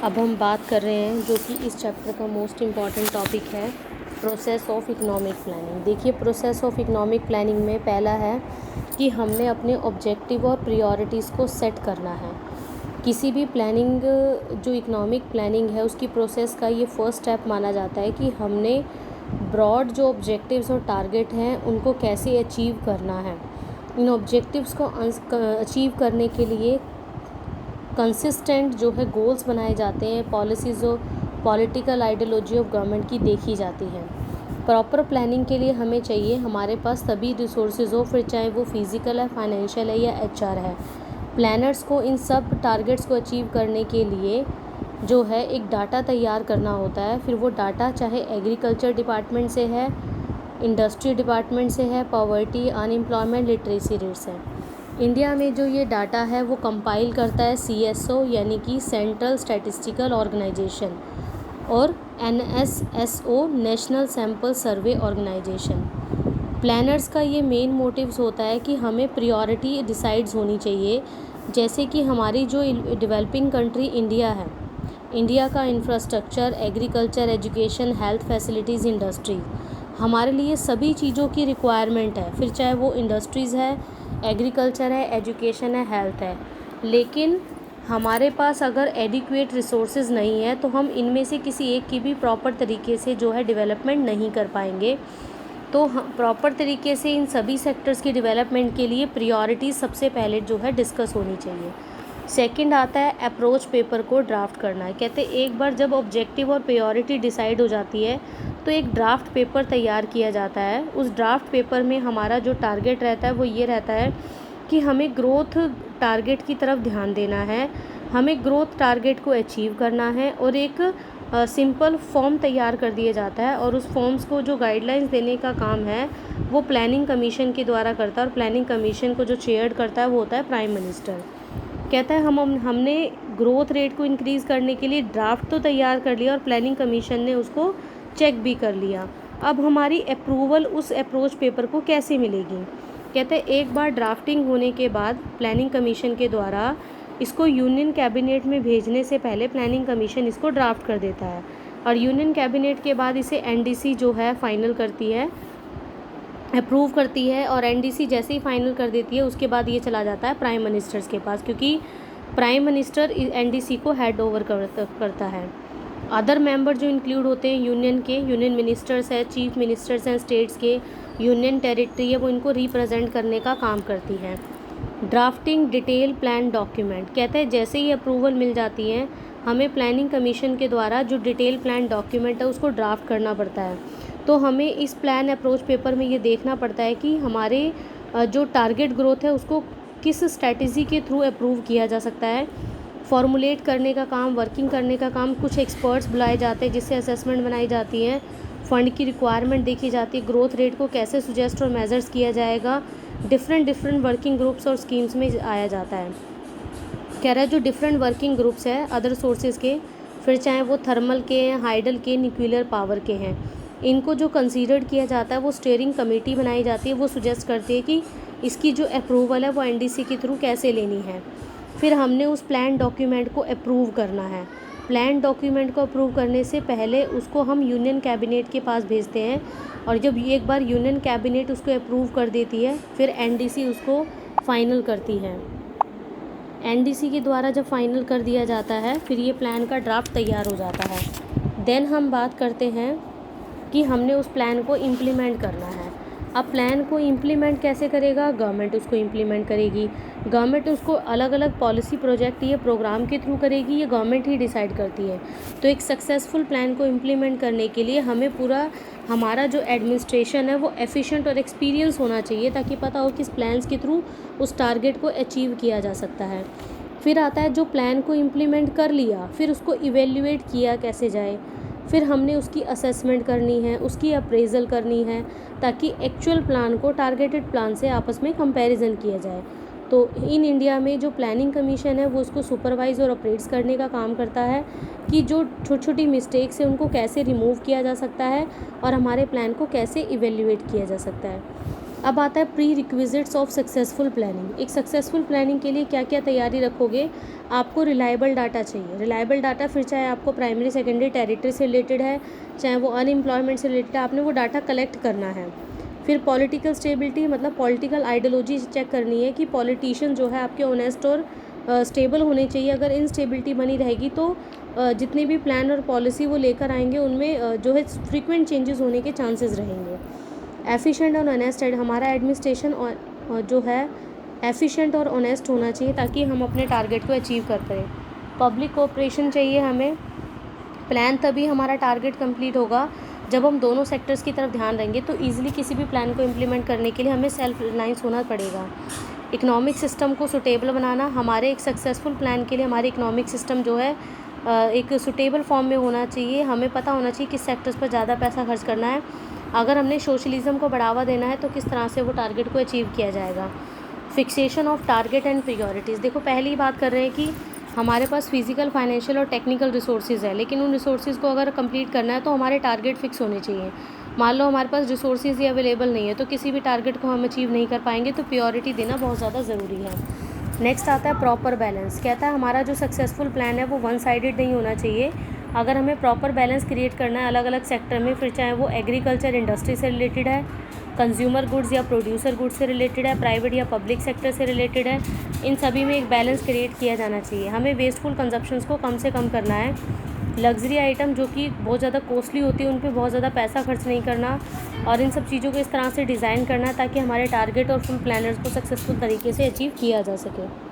अब हम बात कर रहे हैं जो कि इस चैप्टर का मोस्ट इम्पॉर्टेंट टॉपिक है, प्रोसेस ऑफ इकोनॉमिक प्लानिंग। देखिए, प्रोसेस ऑफ इकोनॉमिक प्लानिंग में पहला है कि हमने अपने ऑब्जेक्टिव और प्रायोरिटीज़ को सेट करना है। किसी भी प्लानिंग, जो इकोनॉमिक प्लानिंग है, उसकी प्रोसेस का ये फर्स्ट स्टेप माना जाता है कि हमने ब्रॉड जो ऑब्जेक्टिव्स और टारगेट हैं उनको कैसे अचीव करना है। इन ऑब्जेक्टिव्स को अचीव करने के लिए कंसिस्टेंट जो है गोल्स बनाए जाते हैं, पॉलिसीज़ और पॉलिटिकल आइडियोलॉजी ऑफ गवर्नमेंट की देखी जाती है। प्रॉपर प्लानिंग के लिए हमें चाहिए हमारे पास सभी रिसोर्सेज हो, फिर चाहे वो फिज़िकल है, फाइनेंशियल है या HR है। प्लानर्स को इन सब टारगेट्स को अचीव करने के लिए जो है एक डाटा तैयार करना होता है। फिर वो डाटा चाहे एग्रीकल्चर डिपार्टमेंट से है, इंडस्ट्री डिपार्टमेंट से है, पॉवर्टी, अनएम्प्लॉयमेंट, लिटरेसी रेट्स है। इंडिया में जो ये डाटा है वो कंपाइल करता है CSO यानी कि सेंट्रल स्टैटिस्टिकल ऑर्गेनाइजेशन, और NSSO नेशनल सैम्पल सर्वे ऑर्गेनाइजेशन। प्लानर्स का ये मेन मोटिव्स होता है कि हमें प्रायोरिटी डिसाइड्स होनी चाहिए। जैसे कि हमारी जो डेवलपिंग कंट्री इंडिया है, इंडिया का infrastructure, agriculture, education, health facilities, industry, हमारे लिए सभी चीज़ों की रिक्वायरमेंट है। फिर चाहे वो इंडस्ट्रीज़ है, एग्रीकल्चर है, एजुकेशन है, हेल्थ है। लेकिन हमारे पास अगर एडिक्वेट रिसोर्सेज नहीं है तो हम इनमें से किसी एक की भी प्रॉपर तरीके से जो है डेवलपमेंट नहीं कर पाएंगे। तो प्रॉपर तरीके से इन सभी सेक्टर्स की डेवलपमेंट के लिए प्रायोरिटी सबसे पहले जो है डिस्कस होनी चाहिए। सेकंड आता है अप्रोच पेपर को ड्राफ्ट करना है। कहते हैं एक बार जब ऑब्जेक्टिव और प्रायोरिटी डिसाइड हो जाती है तो एक ड्राफ्ट पेपर तैयार किया जाता है। उस ड्राफ्ट पेपर में हमारा जो टारगेट रहता है वो ये रहता है कि हमें ग्रोथ टारगेट की तरफ ध्यान देना है, हमें ग्रोथ टारगेट को अचीव करना है, और एक सिंपल फॉर्म तैयार कर दिया जाता है। और उस फॉर्म्स को जो गाइडलाइंस देने का काम है वो प्लानिंग कमीशन के द्वारा करता है, और प्लानिंग कमीशन को जो चेयर करता है वो होता है प्राइम मिनिस्टर। कहता है हमने ग्रोथ रेट को इंक्रीज़ करने के लिए ड्राफ्ट तो तैयार कर लिया और प्लानिंग कमीशन ने उसको चेक भी कर लिया। अब हमारी अप्रूवल उस अप्रोच पेपर को कैसे मिलेगी? कहते हैं एक बार ड्राफ्टिंग होने के बाद प्लानिंग कमीशन के द्वारा इसको यूनियन कैबिनेट में भेजने से पहले प्लानिंग कमीशन इसको ड्राफ्ट कर देता है, और यूनियन कैबिनेट के बाद इसे NDC जो है फाइनल करती है, अप्रूव करती है। और NDC जैसे ही फाइनल कर देती है उसके बाद ये चला जाता है प्राइम मिनिस्टर्स के पास, क्योंकि प्राइम मिनिस्टर NDC को हैंड ओवर करता है। अदर मेंबर जो इंक्लूड होते हैं यूनियन के, यूनियन मिनिस्टर्स है, चीफ मिनिस्टर्स हैं स्टेट्स के, यूनियन टेरिटरी है, वो इनको रिप्रेजेंट करने का काम करती है। ड्राफ्टिंग डिटेल प्लान डॉक्यूमेंट, कहते हैं जैसे ही अप्रूवल मिल जाती है हमें प्लानिंग कमीशन के द्वारा जो डिटेल प्लान डॉक्यूमेंट है उसको ड्राफ्ट करना पड़ता है। तो हमें इस प्लान अप्रोच पेपर में ये देखना पड़ता है कि हमारे जो टारगेट ग्रोथ है उसको किस स्ट्रैटेजी के थ्रू अप्रूव किया जा सकता है। फॉर्मुलेट करने का काम, वर्किंग करने का काम, कुछ एक्सपर्ट्स बुलाए जाते हैं जिससे असेसमेंट बनाई जाती है, फंड की रिक्वायरमेंट देखी जाती है, ग्रोथ रेट को कैसे सुजेस्ट और मेजर्स किया जाएगा, डिफरेंट वर्किंग ग्रुप्स और स्कीम्स में आया जाता है। कह रहा है जो डिफरेंट वर्किंग ग्रुप्स है अदर सोर्सेज के, फिर चाहे वो थर्मल के हैं, हाइडल के, न्यूक्लियर पावर के हैं, इनको जो कंसीडर किया जाता है वो स्टीयरिंग कमेटी बनाई जाती है। वो सुजेस्ट करती है कि इसकी जो अप्रूवल है वो NDC के थ्रू कैसे लेनी है। फिर हमने उस प्लान डॉक्यूमेंट को अप्रूव करना है। प्लान डॉक्यूमेंट को अप्रूव करने से पहले उसको हम यूनियन कैबिनेट के पास भेजते हैं, और जब एक बार यूनियन कैबिनेट उसको अप्रूव कर देती है फिर NDC उसको फाइनल करती है। NDC के द्वारा जब फाइनल कर दिया जाता है फिर ये प्लान का ड्राफ्ट तैयार हो जाता है। देन हम बात करते हैं कि हमने उस प्लान को इम्प्लीमेंट करना है। अब प्लान को इम्प्लीमेंट कैसे करेगा? गवर्नमेंट उसको इम्प्लीमेंट करेगी। गवर्नमेंट उसको अलग अलग पॉलिसी प्रोजेक्ट ये प्रोग्राम के थ्रू करेगी, ये गवर्नमेंट ही डिसाइड करती है। तो एक सक्सेसफुल प्लान को इम्प्लीमेंट करने के लिए हमें पूरा हमारा जो एडमिनिस्ट्रेशन है वो एफिशिएंट और एक्सपीरियंस होना चाहिए, ताकि पता हो किस प्लान्स के थ्रू उस टारगेट को अचीव किया जा सकता है। फिर आता है जो प्लान को इम्प्लीमेंट कर लिया फिर उसको इवेल्युएट किया कैसे जाए। फिर हमने उसकी असेसमेंट करनी है, उसकी अप्रेजल करनी है, ताकि एक्चुअल प्लान को टारगेटेड प्लान से आपस में कंपैरिजन किया जाए। तो इन इंडिया में जो प्लानिंग कमीशन है वो उसको सुपरवाइज और ऑपरेट्स करने का काम करता है कि जो छोटी छोटी मिस्टेक्स है उनको कैसे रिमूव किया जा सकता है और हमारे प्लान को कैसे इवेल्युएट किया जा सकता है। अब आता है pre requisites of successful planning. एक सक्सेसफुल प्लानिंग के लिए क्या क्या तैयारी रखोगे? आपको रिलायबल डाटा चाहिए। रिलायबल डाटा फिर चाहे आपको प्राइमरी सेकेंडरी टेरिटरी से रिलेटेड है, चाहे वो अनएम्प्लॉयमेंट से रिलेटेड है, आपने वो डाटा कलेक्ट करना है। फिर पॉलिटिकल स्टेबिलिटी, मतलब पॉलिटिकल आइडियोलॉजी चेक करनी है कि पॉलिटिशियन जो है आपके ऑनेस्ट और स्टेबल होने चाहिए। अगर इनस्टेबिलिटी बनी रहेगी तो जितने भी प्लान और पॉलिसी वो लेकर आएंगे उनमें जो है फ्रीक्वेंट चेंजेस होने के चांसेस रहेंगे। एफिशिएंट और ऑनेस्ट हमारा एडमिनिस्ट्रेशन और जो है एफिशिएंट और ऑनेस्ट होना चाहिए ताकि हम अपने टारगेट को अचीव कर पाएँ। पब्लिक कोऑपरेशन चाहिए हमें। प्लान तभी हमारा टारगेट कंप्लीट होगा जब हम दोनों सेक्टर्स की तरफ ध्यान देंगे। तो ईजिली किसी भी प्लान को इम्प्लीमेंट करने के लिए हमें सेल्फ रिलायंस होना पड़ेगा। इकोनॉमिक सिस्टम को सुटेबल बनाना, हमारे एक सक्सेसफुल प्लान के लिए हमारे इकोनॉमिक सिस्टम जो है एक सुटेबल फॉर्म में होना चाहिए। हमें पता होना चाहिए किस सेक्टर्स पर ज़्यादा पैसा खर्च करना है। अगर हमने सोशलिज्म को बढ़ावा देना है तो किस तरह से वो टारगेट को अचीव किया जाएगा। Fixation of target and priorities. देखो पहली बात कर रहे हैं कि हमारे पास फिजिकल, फाइनेंशियल और टेक्निकल रिसोर्सेज है, लेकिन उन रिसोर्सेज को अगर कंप्लीट करना है तो हमारे टारगेट फिक्स होने चाहिए। मान लो हमारे पास रिसोर्सेज ही अवेलेबल नहीं है तो किसी भी टारगेट को हम अचीव नहीं कर पाएंगे, तो प्रायोरिटी देना बहुत ज़्यादा ज़रूरी है। नेक्स्ट आता है प्रॉपर बैलेंस। कहता है हमारा जो सक्सेसफुल प्लान है वो वन साइडेड नहीं होना चाहिए। अगर हमें प्रॉपर बैलेंस क्रिएट करना है अलग अलग सेक्टर में, फिर चाहे वो एग्रीकल्चर इंडस्ट्री से रिलेटेड है, कंज्यूमर गुड्स या प्रोड्यूसर गुड्स से रिलेटेड है, प्राइवेट या पब्लिक सेक्टर से रिलेटेड है, इन सभी में एक बैलेंस क्रिएट किया जाना चाहिए। हमें वेस्टफुल कंजप्शंस को कम से कम करना है। लग्जरी आइटम जो कि बहुत ज़्यादा कॉस्टली होती है उन पर बहुत ज़्यादा पैसा खर्च नहीं करना, और इन सब चीज़ों को इस तरह से डिज़ाइन करना ताकि हमारे टारगेट और फुल प्लानर्स को सक्सेसफुल तरीके से अचीव किया जा सके।